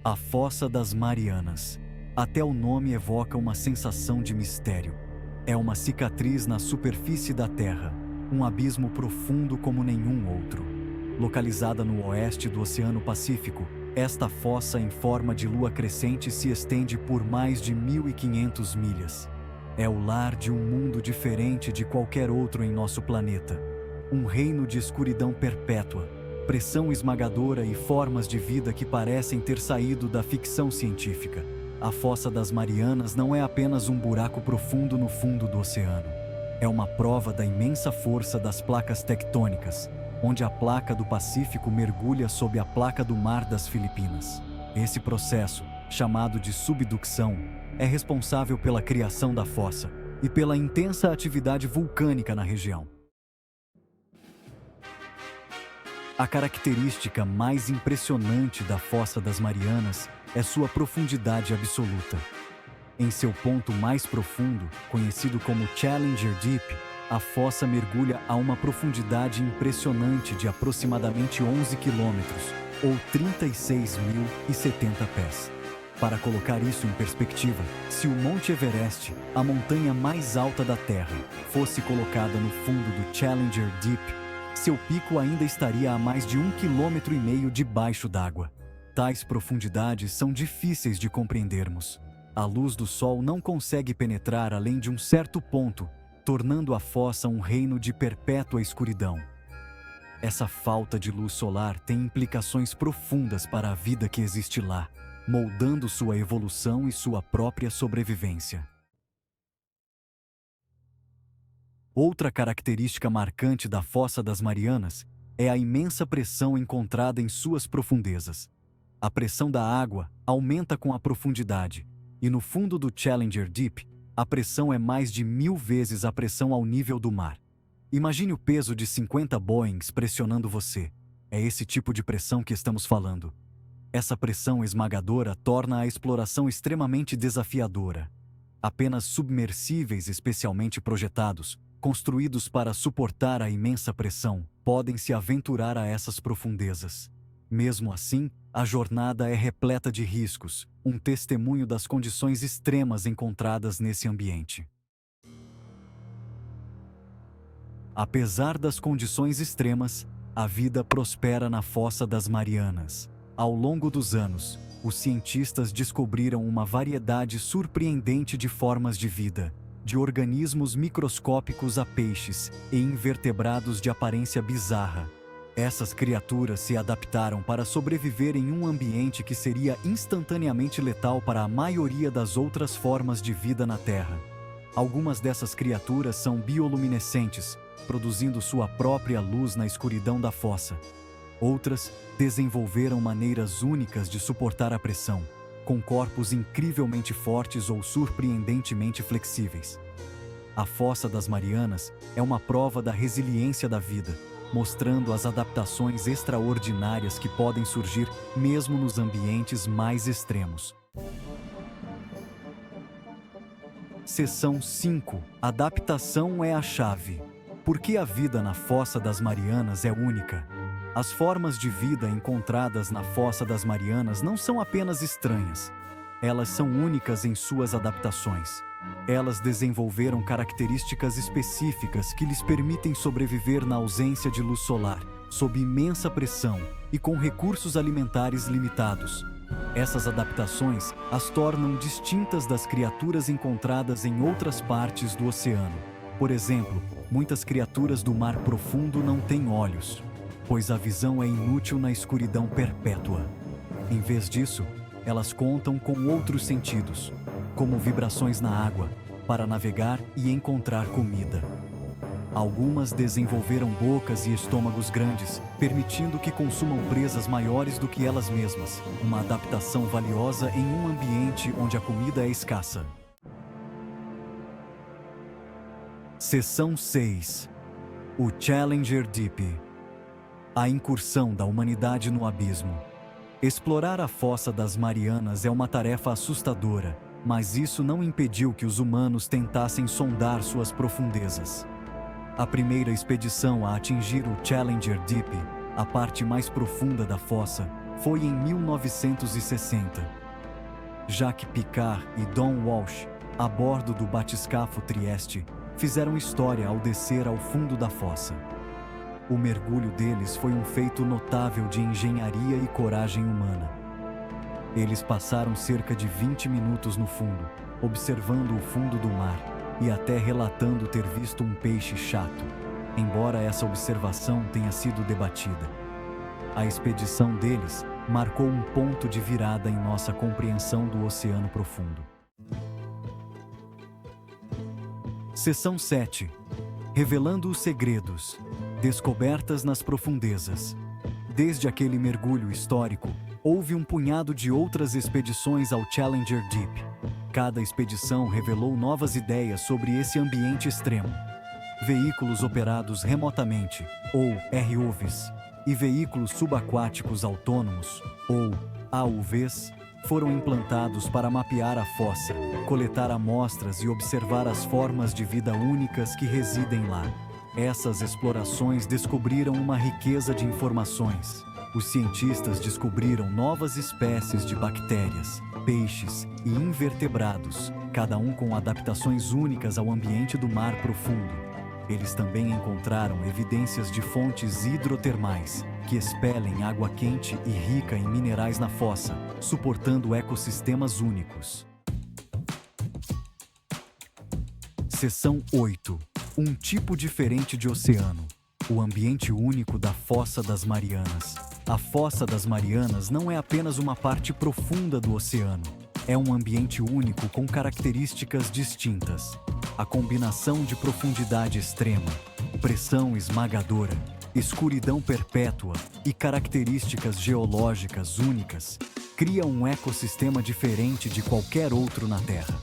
A Fossa das Marianas. Até o nome evoca uma sensação de mistério. É uma cicatriz na superfície da Terra, um abismo profundo como nenhum outro. Localizada no oeste do Oceano Pacífico, esta fossa em forma de lua crescente se estende por mais de 1.500 milhas. É o lar de um mundo diferente de qualquer outro em nosso planeta. Um reino de escuridão perpétua, pressão esmagadora e formas de vida que parecem ter saído da ficção científica. A Fossa das Marianas não é apenas um buraco profundo no fundo do oceano. É uma prova da imensa força das placas tectônicas, onde a placa do Pacífico mergulha sob a placa do Mar das Filipinas. Esse processo, chamado de subducção, é responsável pela criação da fossa e pela intensa atividade vulcânica na região. A característica mais impressionante da Fossa das Marianas é sua profundidade absoluta. Em seu ponto mais profundo, conhecido como Challenger Deep, a fossa mergulha a uma profundidade impressionante de aproximadamente 11 quilômetros, ou 36.070 pés. Para colocar isso em perspectiva, se o Monte Everest, a montanha mais alta da Terra, fosse colocada no fundo do Challenger Deep, seu pico ainda estaria a mais de 1,5 km debaixo d'água. Tais profundidades são difíceis de compreendermos. A luz do Sol não consegue penetrar além de um certo ponto, tornando a fossa um reino de perpétua escuridão. Essa falta de luz solar tem implicações profundas para a vida que existe lá, moldando sua evolução e sua própria sobrevivência. Outra característica marcante da Fossa das Marianas é a imensa pressão encontrada em suas profundezas. A pressão da água aumenta com a profundidade, e no fundo do Challenger Deep, a pressão é mais de 1000 vezes a pressão ao nível do mar. Imagine o peso de 50 Boeings pressionando você. É esse tipo de pressão que estamos falando. Essa pressão esmagadora torna a exploração extremamente desafiadora. Apenas submersíveis especialmente projetados, construídos para suportar a imensa pressão, podem se aventurar a essas profundezas. Mesmo assim, a jornada é repleta de riscos, um testemunho das condições extremas encontradas nesse ambiente. Apesar das condições extremas, a vida prospera na Fossa das Marianas. Ao longo dos anos, os cientistas descobriram uma variedade surpreendente de formas de vida, de organismos microscópicos a peixes e invertebrados de aparência bizarra. Essas criaturas se adaptaram para sobreviver em um ambiente que seria instantaneamente letal para a maioria das outras formas de vida na Terra. Algumas dessas criaturas são bioluminescentes, produzindo sua própria luz na escuridão da fossa. Outras desenvolveram maneiras únicas de suportar a pressão, com corpos incrivelmente fortes ou surpreendentemente flexíveis. A Fossa das Marianas é uma prova da resiliência da vida, mostrando as adaptações extraordinárias que podem surgir mesmo nos ambientes mais extremos. Seção 5. Adaptação é a chave. Por que a vida na Fossa das Marianas é única? As formas de vida encontradas na Fossa das Marianas não são apenas estranhas. Elas são únicas em suas adaptações. Elas desenvolveram características específicas que lhes permitem sobreviver na ausência de luz solar, sob imensa pressão e com recursos alimentares limitados. Essas adaptações as tornam distintas das criaturas encontradas em outras partes do oceano. Por exemplo, muitas criaturas do mar profundo não têm olhos, pois a visão é inútil na escuridão perpétua. Em vez disso, elas contam com outros sentidos, como vibrações na água, para navegar e encontrar comida. Algumas desenvolveram bocas e estômagos grandes, permitindo que consumam presas maiores do que elas mesmas, uma adaptação valiosa em um ambiente onde a comida é escassa. Seção 6. O Challenger Deep. A incursão da humanidade no abismo. Explorar a Fossa das Marianas é uma tarefa assustadora, mas isso não impediu que os humanos tentassem sondar suas profundezas. A primeira expedição a atingir o Challenger Deep, a parte mais profunda da fossa, foi em 1960. Jacques Piccard e Don Walsh, a bordo do batiscafo Trieste, fizeram história ao descer ao fundo da fossa. O mergulho deles foi um feito notável de engenharia e coragem humana. Eles passaram cerca de 20 minutos no fundo, observando o fundo do mar e até relatando ter visto um peixe chato, embora essa observação tenha sido debatida. A expedição deles marcou um ponto de virada em nossa compreensão do oceano profundo. Seção 7. Revelando os segredos. Descobertas nas profundezas. Desde aquele mergulho histórico, houve um punhado de outras expedições ao Challenger Deep. Cada expedição revelou novas ideias sobre esse ambiente extremo. Veículos operados remotamente, ou ROVs, e veículos subaquáticos autônomos, ou AUVs, foram implantados para mapear a fossa, coletar amostras e observar as formas de vida únicas que residem lá. Essas explorações descobriram uma riqueza de informações. Os cientistas descobriram novas espécies de bactérias, peixes e invertebrados, cada um com adaptações únicas ao ambiente do mar profundo. Eles também encontraram evidências de fontes hidrotermais, que expelem água quente e rica em minerais na fossa, suportando ecossistemas únicos. Seção 8. Um tipo diferente de oceano. O ambiente único da Fossa das Marianas. A Fossa das Marianas não é apenas uma parte profunda do oceano. É um ambiente único com características distintas. A combinação de profundidade extrema, pressão esmagadora, escuridão perpétua e características geológicas únicas cria um ecossistema diferente de qualquer outro na Terra.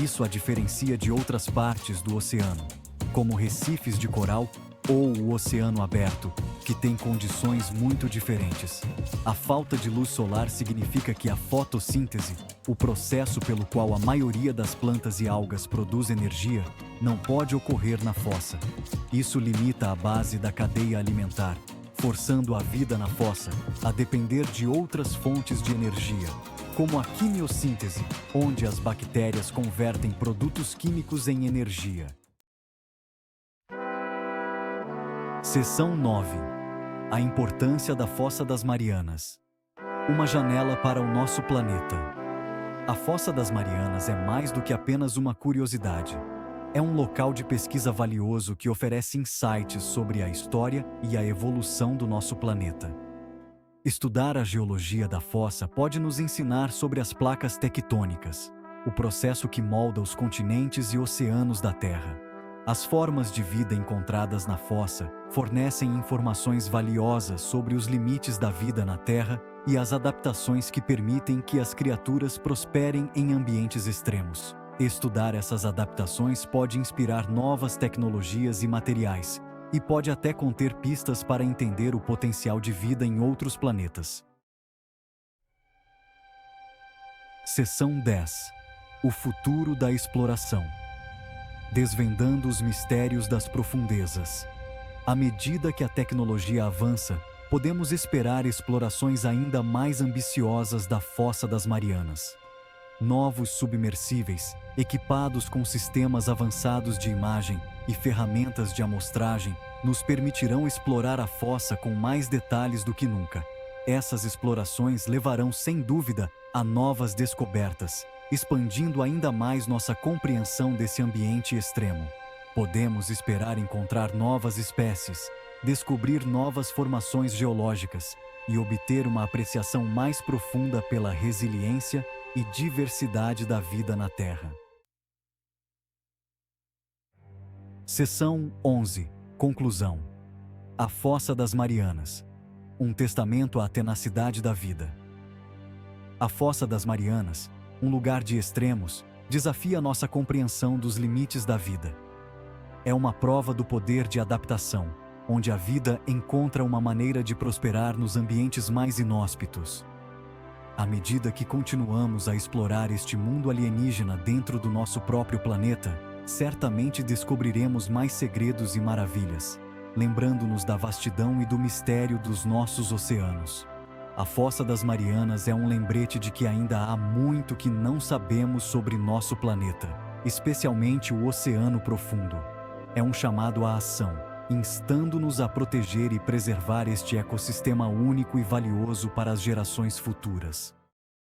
Isso a diferencia de outras partes do oceano, como recifes de coral ou o oceano aberto, que tem condições muito diferentes. A falta de luz solar significa que a fotossíntese, o processo pelo qual a maioria das plantas e algas produz energia, não pode ocorrer na fossa. Isso limita a base da cadeia alimentar, forçando a vida na fossa a depender de outras fontes de energia, como a quimiossíntese, onde as bactérias convertem produtos químicos em energia. Seção 9. A importância da Fossa das Marianas. Uma janela para o nosso planeta. A Fossa das Marianas é mais do que apenas uma curiosidade. É um local de pesquisa valioso que oferece insights sobre a história e a evolução do nosso planeta. Estudar a geologia da fossa pode nos ensinar sobre as placas tectônicas, o processo que molda os continentes e oceanos da Terra. As formas de vida encontradas na fossa fornecem informações valiosas sobre os limites da vida na Terra e as adaptações que permitem que as criaturas prosperem em ambientes extremos. Estudar essas adaptações pode inspirar novas tecnologias e materiais, e pode até conter pistas para entender o potencial de vida em outros planetas. Seção 10. O futuro da exploração. Desvendando os mistérios das profundezas. À medida que a tecnologia avança, podemos esperar explorações ainda mais ambiciosas da Fossa das Marianas. Novos submersíveis, equipados com sistemas avançados de imagem e ferramentas de amostragem, nos permitirão explorar a fossa com mais detalhes do que nunca. Essas explorações levarão, sem dúvida, a novas descobertas, expandindo ainda mais nossa compreensão desse ambiente extremo. Podemos esperar encontrar novas espécies, descobrir novas formações geológicas e obter uma apreciação mais profunda pela resiliência e diversidade da vida na Terra. Seção 11. Conclusão. A Fossa das Marianas. Um testamento à tenacidade da vida. A Fossa das Marianas, um lugar de extremos, desafia nossa compreensão dos limites da vida. É uma prova do poder de adaptação, onde a vida encontra uma maneira de prosperar nos ambientes mais inóspitos. À medida que continuamos a explorar este mundo alienígena dentro do nosso próprio planeta, certamente descobriremos mais segredos e maravilhas, lembrando-nos da vastidão e do mistério dos nossos oceanos. A Fossa das Marianas é um lembrete de que ainda há muito que não sabemos sobre nosso planeta, especialmente o oceano profundo. É um chamado à ação, instando-nos a proteger e preservar este ecossistema único e valioso para as gerações futuras.